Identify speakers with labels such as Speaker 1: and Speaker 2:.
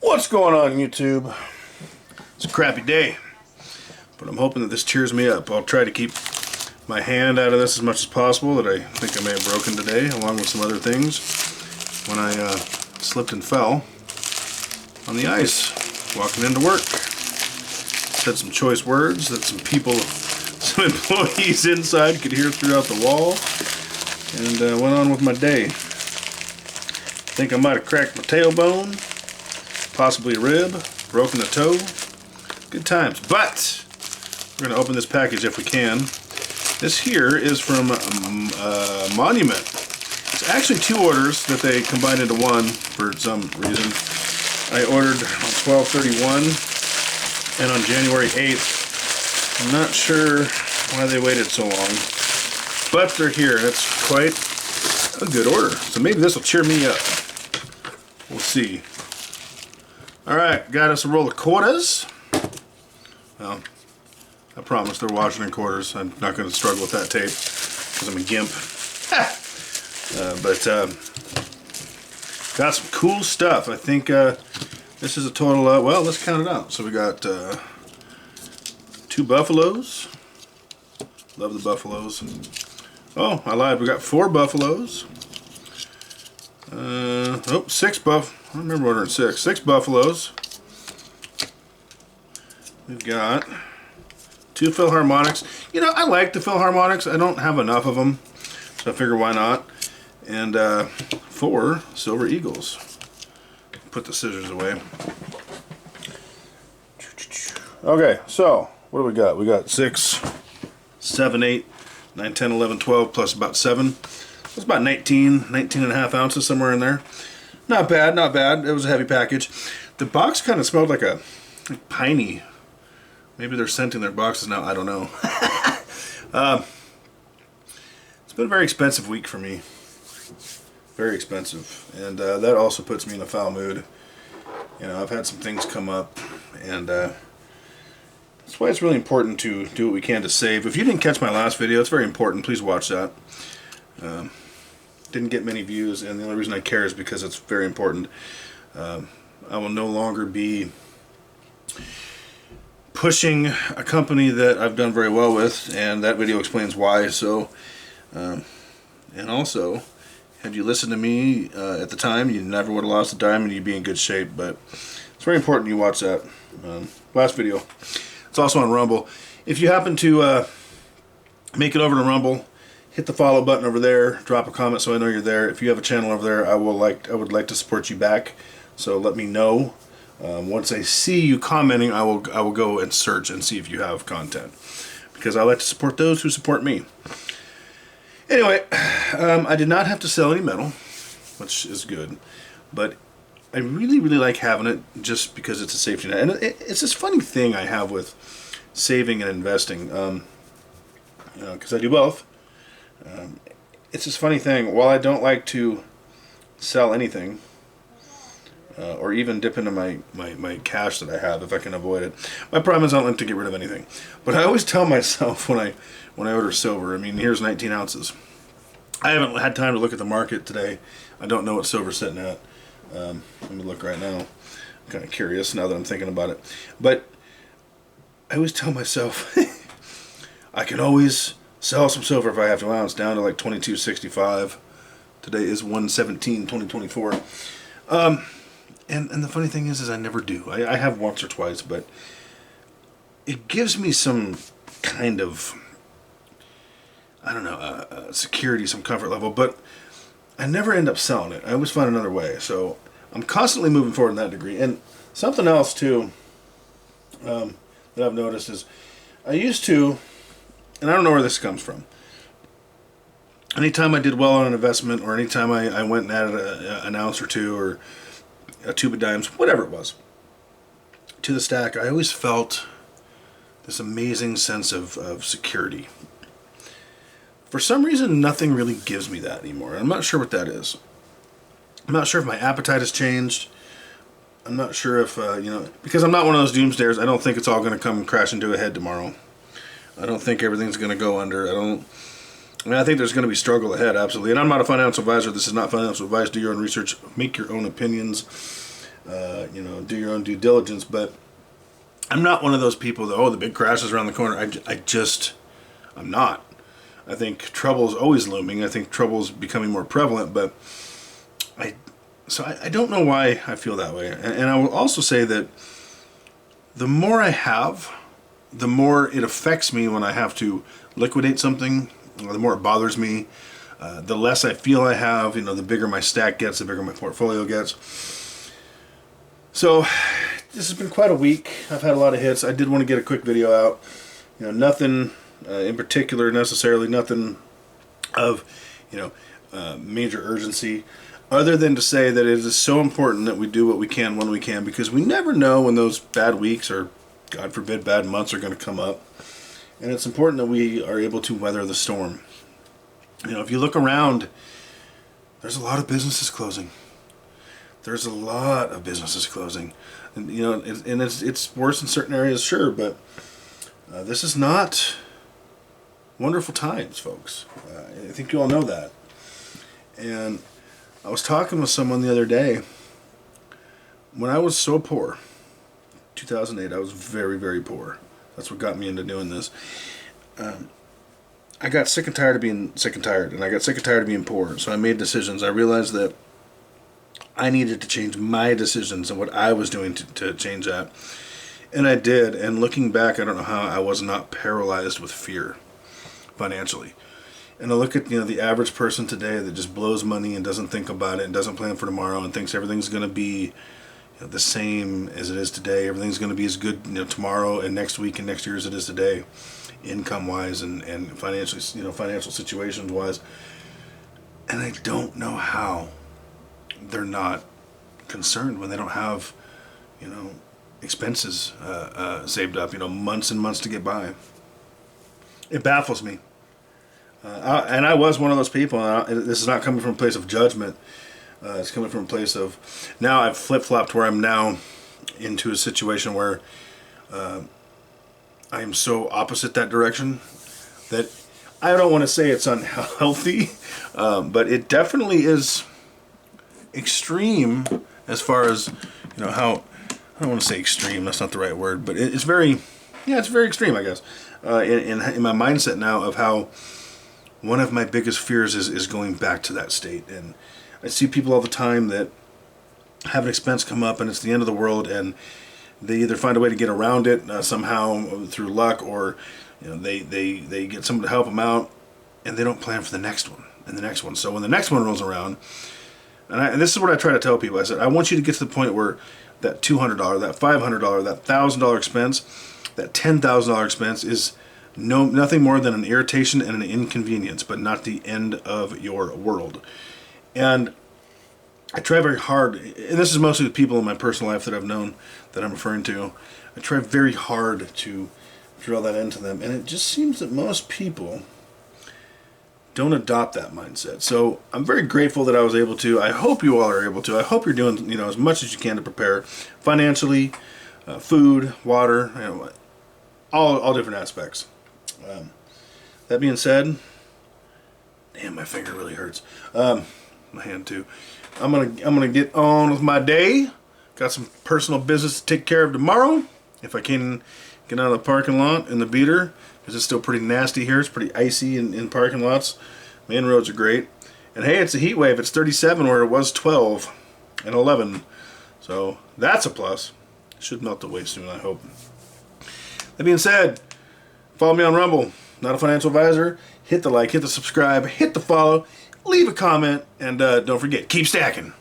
Speaker 1: What's going on, YouTube? It's a crappy day, but I'm hoping that this cheers me up. I'll try to keep my hand out of this as much as possible that I think I may have broken today, along with some other things when I slipped and fell on the ice walking into work. Said some choice words that some people, some employees inside could hear throughout the wall, and went on with my day. I think I might have cracked my tailbone, possibly a rib, broken a toe. Good times. But we're going to open this package if we can. This here is from Monument. It's actually two orders that they combined into one for some reason. I ordered on 12/31 and on January 8th. I'm not sure why they waited so long, but they're here. That's quite a good order. So maybe this will cheer me up. We'll see. Alright, got us a roll of quarters. Well, I promise they're Washington quarters. I'm not going to struggle with that tape because I'm a gimp. But got some cool stuff. I think this is a total, well, let's count it out. So we got 2 buffaloes. Love the buffaloes. Oh, I lied. We got 4 buffaloes. 6 I remember ordering 6. 6 buffaloes. We've got 2 Philharmonics. You know, I like the Philharmonics. I don't have enough of them, so I figure why not. And 4 Silver Eagles. Put the scissors away. Okay, so what do we got? We got 6, 7, 8, 9, 10, 11, 12, plus about 7. It's about 19 and a half ounces, somewhere in there. Not bad, not bad. It was a heavy package. The box kind of smelled like piney. Maybe they're scenting their boxes now. I don't know. It's been a very expensive week for me. Very expensive. And that also puts me in a foul mood. You know, I've had some things come up, and that's why it's really important to do what we can to save. If you didn't catch my last video, it's very important. Please watch that. Didn't get many views, and the only reason I care is because it's very important. I will no longer be pushing a company that I've done very well with, and that video explains why. So, and also, had you listened to me at the time, you never would have lost a dime, and you'd be in good shape. But it's very important you watch that last video. It's also on Rumble. If you happen to make it over to Rumble, hit the follow button over there. Drop a comment so I know you're there. If you have a channel over there, I would like to support you back. So let me know. Once I see you commenting, I will go and search and see if you have content, because I like to support those who support me. Anyway, I did not have to sell any metal, which is good, but I really like having it just because it's a safety net. And it's this funny thing I have with saving and investing, because I do both. It's this funny thing. While I don't like to sell anything, or even dip into my cash that I have if I can avoid it. My problem is I don't like to get rid of anything. But I always tell myself when I order silver, I mean, here's 19 ounces. I haven't had time to look at the market today. I don't know what silver's sitting at. Let me look right now. I'm kind of curious now that I'm thinking about it. But I always tell myself I can always sell some silver if I have to ounce down to like 22.65. Today is 1/17/2024. And the funny thing is I never do. I have once or twice, but it gives me some kind of, I don't know, security, some comfort level, but I never end up selling it. I always find another way. So I'm constantly moving forward in that degree. And something else too that I've noticed is I used to, and I don't know where this comes from, anytime I did well on an investment, or anytime I went and added an ounce or two, or a tube of dimes, whatever it was, to the stack, I always felt this amazing sense of security. For some reason, nothing really gives me that anymore. I'm not sure what that is. I'm not sure if my appetite has changed. I'm not sure if, because I'm not one of those doomsdayers. I don't think it's all going to come crashing to a head tomorrow. I don't think everything's going to go under. I think there's going to be struggle ahead, absolutely. And I'm not a financial advisor. This is not financial advice. Do your own research. Make your own opinions. do your own due diligence. But I'm not one of those people that, oh, the big crash is around the corner. I'm not. I think trouble is always looming. I think trouble is becoming more prevalent, but I don't know why I feel that way. And I will also say that the more I have, the more it affects me when I have to liquidate something, the more it bothers me. The less I feel I have, the bigger my stack gets, the bigger my portfolio gets. So this has been quite a week. I've had a lot of hits. I did want to get a quick video out. Nothing in particular necessarily, nothing of major urgency, other than to say that it is so important that we do what we can when we can, because we never know when those bad weeks or, God forbid, bad months are going to come up. And it's important that we are able to weather the storm. If you look around, there's a lot of businesses closing. There's a lot of businesses closing. And, it's worse in certain areas, sure, but this is not wonderful times, folks. I think you all know that. And I was talking with someone the other day. When I was so poor, 2008, I was very, very poor. That's what got me into doing this. I got sick and tired of being sick and tired, and I got sick and tired of being poor. So I made decisions. I realized that I needed to change my decisions and what I was doing to change that. And I did. And looking back, I don't know how I was not paralyzed with fear financially. And I look at the average person today that just blows money and doesn't think about it and doesn't plan for tomorrow and thinks everything's going to be the same as it is today. Everything's going to be as good tomorrow and next week and next year as it is today, income wise and financially, financial situations wise. And I don't know how they're not concerned when they don't have expenses saved up, months and months to get by. It baffles me. And I was one of those people. This is not coming from a place of judgment. It's coming from a place of, now I've flip-flopped where I'm now into a situation where I am so opposite that direction that I don't want to say it's unhealthy, but it definitely is extreme as far as, how, I don't want to say extreme, that's not the right word, but it's very extreme, I guess, in my mindset now of how one of my biggest fears is going back to that state. And I see people all the time that have an expense come up and it's the end of the world, and they either find a way to get around it somehow through luck, or they get someone to help them out, and they don't plan for the next one and the next one. So when the next one rolls around, and this is what I try to tell people, I said, I want you to get to the point where that $200, that $500, that $1,000 expense, that $10,000 expense is nothing more than an irritation and an inconvenience, but not the end of your world. And I try very hard, and this is mostly the people in my personal life that I've known that I'm referring to. I try very hard to drill that into them, and it just seems that most people don't adopt that mindset. So I'm very grateful that I was able to. I hope you all are able to. I hope you're doing as much as you can to prepare financially, food, water, all different aspects. That being said, damn, my finger really hurts. My hand too. I'm gonna get on with my day. Got some personal business to take care of tomorrow. If I can get out of the parking lot in the beater, because it's still pretty nasty here. It's pretty icy in parking lots. Main roads are great. And hey, it's a heat wave. It's 37 where it was 12 and 11. So that's a plus. It should melt away soon, I hope. That being said, follow me on Rumble. Not a financial advisor. Hit the like, hit the subscribe, hit the follow, leave a comment, and don't forget, keep stacking.